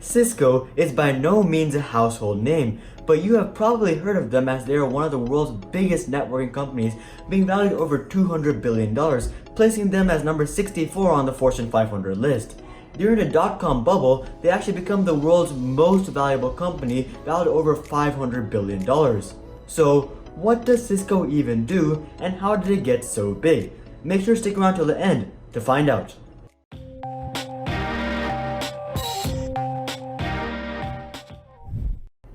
Cisco is by no means a household name, but you have probably heard of them as they are one of the world's biggest networking companies, being valued over $200 billion, placing them as number 64 on the Fortune 500 list. During the dot-com bubble, they actually become the world's most valuable company, valued over $500 billion. So, what does Cisco even do, and how did it get so big? Make sure to stick around till the end to find out.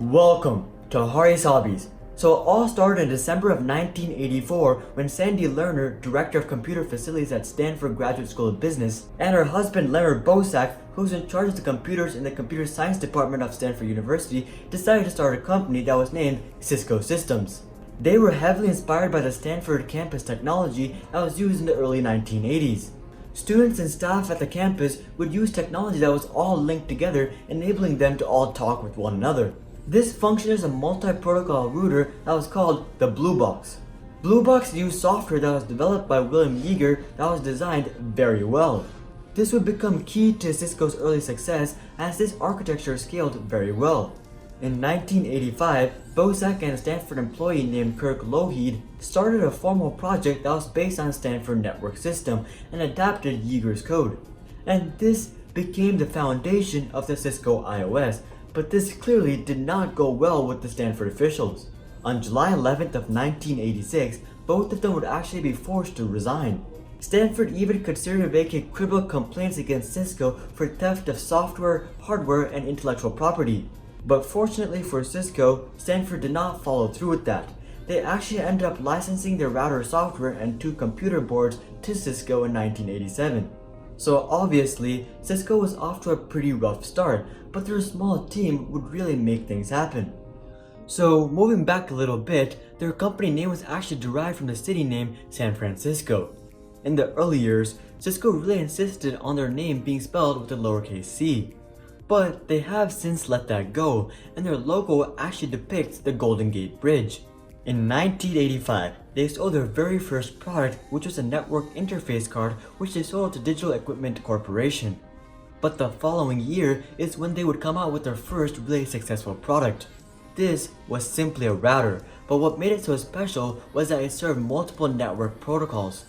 Welcome to Hari's Hobbies. So it all started in December of 1984 when Sandy Lerner, Director of Computer Facilities at Stanford Graduate School of Business, and her husband Leonard Bosak, who's in charge of the computers in the Computer Science Department of Stanford University, decided to start a company that was named Cisco Systems. They were heavily inspired by the Stanford campus technology that was used in the early 1980s. Students and staff at the campus would use technology that was all linked together, enabling them to all talk with one another. This functioned as a multi-protocol router that was called the Blue Box. Blue Box used software that was developed by William Yeager that was designed very well. This would become key to Cisco's early success as this architecture scaled very well. In 1985, Bosak and a Stanford employee named Kirk Lougheed started a formal project that was based on a Stanford network system and adapted Yeager's code. And this became the foundation of the Cisco IOS. But this clearly did not go well with the Stanford officials. On July 11th of 1986, both of them would actually be forced to resign. Stanford even considered to vacate criminal complaints against Cisco for theft of software, hardware, and intellectual property. But fortunately for Cisco, Stanford did not follow through with that. They actually ended up licensing their router software and 2 computer boards to Cisco in 1987. So obviously, Cisco was off to a pretty rough start, but their small team would really make things happen. So moving back a little bit, their company name was actually derived from the city name San Francisco. In the early years, Cisco really insisted on their name being spelled with a lowercase c. But they have since let that go, and their logo actually depicts the Golden Gate Bridge. In 1985, they sold their very first product, which was a network interface card which they sold to Digital Equipment Corporation. But the following year is when they would come out with their first really successful product. This was simply a router, but what made it so special was that it served multiple network protocols.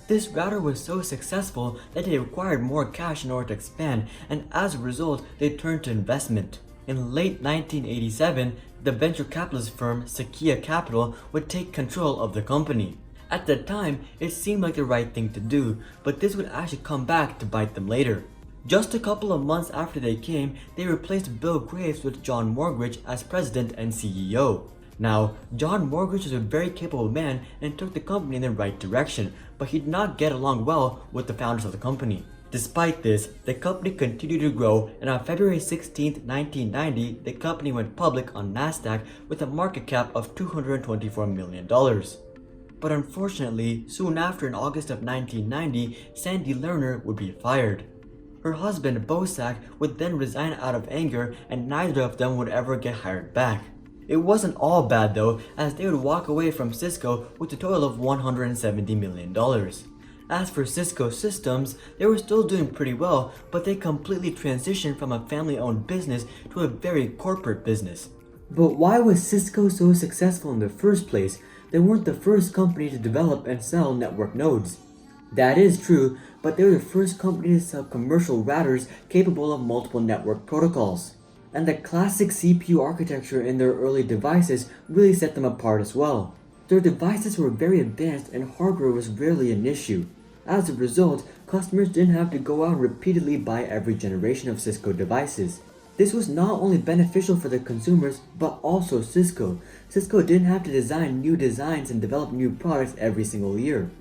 This router was so successful that they required more cash in order to expand, and as a result, they turned to investment. In late 1987, the venture capitalist firm Sakia Capital would take control of the company. At the time, it seemed like the right thing to do, but this would actually come back to bite them later. Just a couple of months after they came, they replaced Bill Graves with John Morgridge as president and CEO. Now, John Morgridge was a very capable man and took the company in the right direction, but he did not get along well with the founders of the company. Despite this, the company continued to grow, and on February 16, 1990, the company went public on NASDAQ with a market cap of $224 million. But unfortunately, soon after in August of 1990, Sandy Lerner would be fired. Her husband, Bosak, would then resign out of anger, and neither of them would ever get hired back. It wasn't all bad though, as they would walk away from Cisco with a total of $170 million. As for Cisco Systems, they were still doing pretty well, but they completely transitioned from a family-owned business to a very corporate business. But why was Cisco so successful in the first place? They weren't the first company to develop and sell network nodes. That is true, but they were the first company to sell commercial routers capable of multiple network protocols. And the classic CPU architecture in their early devices really set them apart as well. Their devices were very advanced and hardware was rarely an issue. As a result, customers didn't have to go out and repeatedly buy every generation of Cisco devices. This was not only beneficial for the consumers, but also Cisco. Cisco didn't have to design new designs and develop new products every single year.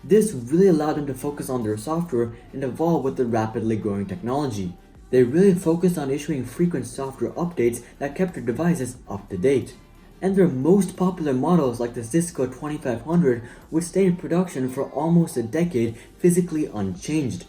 This really allowed them to focus on their software and evolve with the rapidly growing technology. They really focused on issuing frequent software updates that kept their devices up to date. And their most popular models like the Cisco 2500 would stay in production for almost a decade physically unchanged.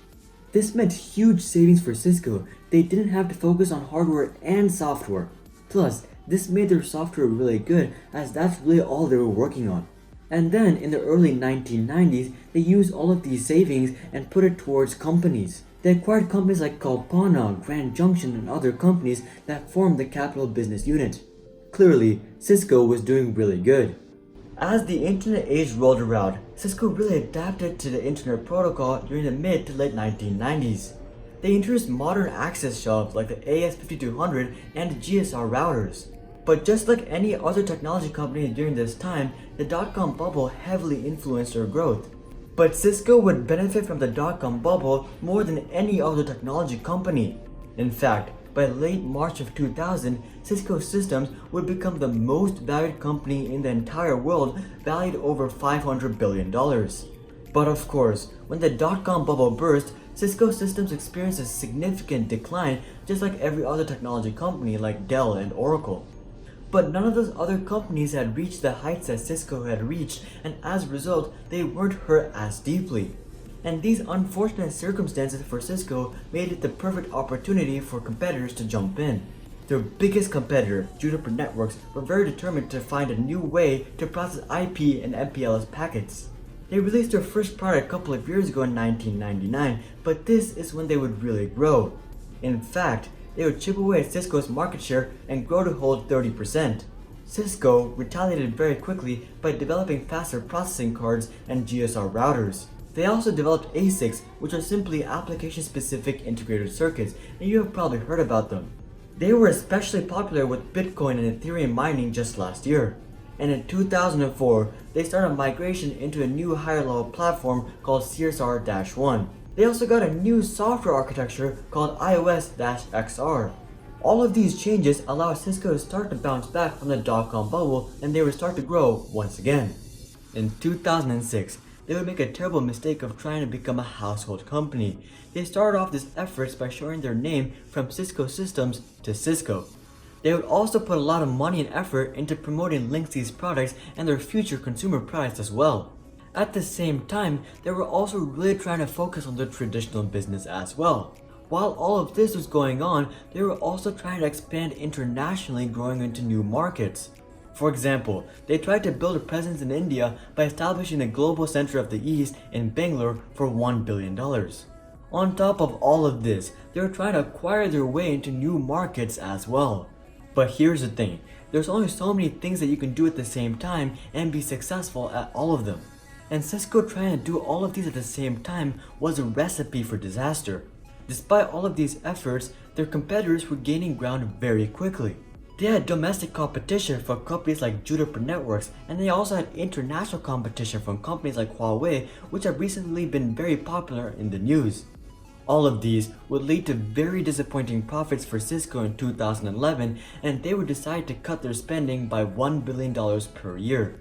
This meant huge savings for Cisco. They didn't have to focus on hardware and software. Plus, this made their software really good as that's really all they were working on. And then in the early 1990s, they used all of these savings and put it towards companies. They acquired companies like Kalpana, Grand Junction, and other companies that formed the Capital Business Unit. Clearly, Cisco was doing really good. As the internet age rolled around, Cisco really adapted to the internet protocol during the mid to late 1990s. They introduced modern access shelves like the AS5200 and the GSR routers. But just like any other technology company during this time, the dot-com bubble heavily influenced their growth. But Cisco would benefit from the dot-com bubble more than any other technology company. In fact, by late March of 2000, Cisco Systems would become the most valued company in the entire world, valued over $500 billion. But of course, when the dot-com bubble burst, Cisco Systems experienced a significant decline, just like every other technology company like Dell and Oracle. But none of those other companies had reached the heights that Cisco had reached, and as a result, they weren't hurt as deeply. And these unfortunate circumstances for Cisco made it the perfect opportunity for competitors to jump in. Their biggest competitor, Juniper Networks, were very determined to find a new way to process IP and MPLS packets. They released their first product a couple of years ago in 1999, but this is when they would really grow. In fact, they would chip away at Cisco's market share and grow to hold 30%. Cisco retaliated very quickly by developing faster processing cards and GSR routers. They also developed ASICs, which are simply application-specific integrated circuits, and you have probably heard about them. They were especially popular with Bitcoin and Ethereum mining just last year. And in 2004, they started migration into a new higher-level platform called CSR-1. They also got a new software architecture called iOS-XR. All of these changes allowed Cisco to start to bounce back from the dot-com bubble, and they would start to grow once again. In 2006, they would make a terrible mistake of trying to become a household company. They started off these efforts by shortening their name from Cisco Systems to Cisco. They would also put a lot of money and effort into promoting Linksys products and their future consumer products as well. At the same time, they were also really trying to focus on their traditional business as well. While all of this was going on, they were also trying to expand internationally, growing into new markets. For example, they tried to build a presence in India by establishing a global center of the East in Bangalore for $1 billion. On top of all of this, they were trying to acquire their way into new markets as well. But here's the thing, there's only so many things that you can do at the same time and be successful at all of them. And Cisco trying to do all of these at the same time was a recipe for disaster. Despite all of these efforts, their competitors were gaining ground very quickly. They had domestic competition from companies like Juniper Networks, and they also had international competition from companies like Huawei, which have recently been very popular in the news. All of these would lead to very disappointing profits for Cisco in 2011, and they would decide to cut their spending by $1 billion per year.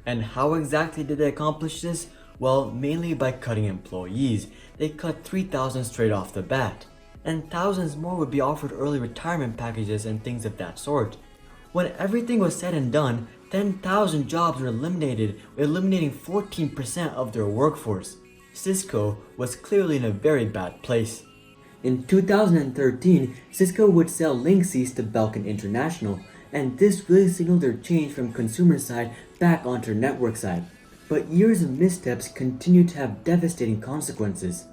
And how exactly did they accomplish this? Well, mainly by cutting employees. They cut 3,000 straight off the bat. And thousands more would be offered early retirement packages and things of that sort. When everything was said and done, 10,000 jobs were eliminated, eliminating 14% of their workforce. Cisco was clearly in a very bad place. In 2013, Cisco would sell Linksys to Belkin International, and this really signaled their change from consumer side back onto network side. But years of missteps continued to have devastating consequences.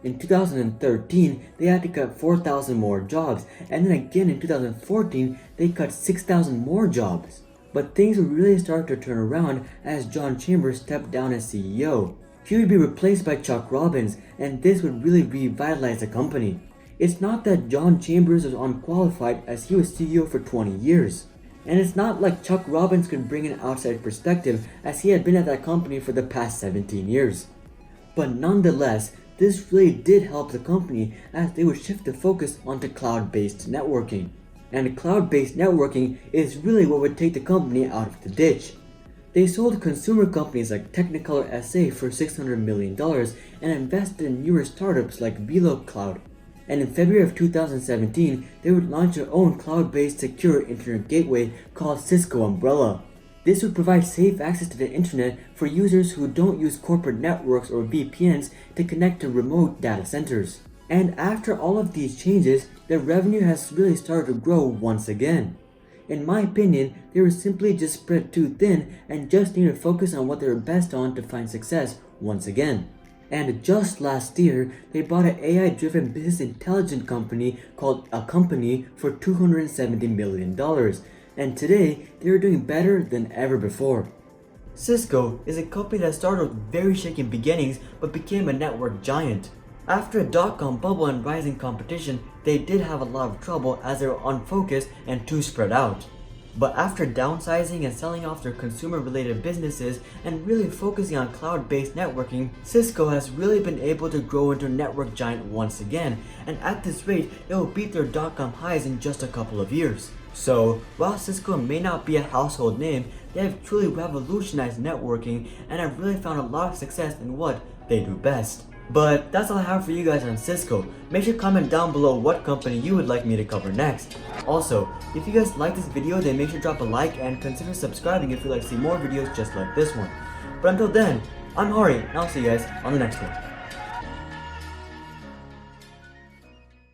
In 2013, they had to cut 4,000 more jobs, and then again in 2014, they cut 6,000 more jobs. But things would really start to turn around as John Chambers stepped down as CEO. He would be replaced by Chuck Robbins, and this would really revitalize the company. It's not that John Chambers was unqualified, as he was CEO for 20 years. And it's not like Chuck Robbins could bring an outside perspective, as he had been at that company for the past 17 years. But nonetheless, this really did help the company, as they would shift the focus onto cloud-based networking. And cloud-based networking is really what would take the company out of the ditch. They sold consumer companies like Technicolor SA for $600 million and invested in newer startups like Velo Cloud. And in February of 2017, they would launch their own cloud-based secure internet gateway called Cisco Umbrella. This would provide safe access to the internet for users who don't use corporate networks or VPNs to connect to remote data centers. And after all of these changes, their revenue has really started to grow once again. In my opinion, they were simply just spread too thin and just need to focus on what they were best on to find success once again. And just last year, they bought an AI-driven business intelligence company called a company for $270 million. And today, they are doing better than ever before. Cisco is a company that started with very shaky beginnings but became a network giant. After a dot-com bubble and rising competition, they did have a lot of trouble as they were unfocused and too spread out. But after downsizing and selling off their consumer-related businesses and really focusing on cloud-based networking, Cisco has really been able to grow into a network giant once again, and at this rate, they will beat their dot-com highs in just a couple of years. So, while Cisco may not be a household name, they have truly revolutionized networking and have really found a lot of success in what they do best. But that's all I have for you guys on Cisco. Make sure to comment down below what company you would like me to cover next. Also, if you guys like this video, then make sure to drop a like and consider subscribing if you'd like to see more videos just like this one. But until then, I'm Hari, and I'll see you guys on the next one.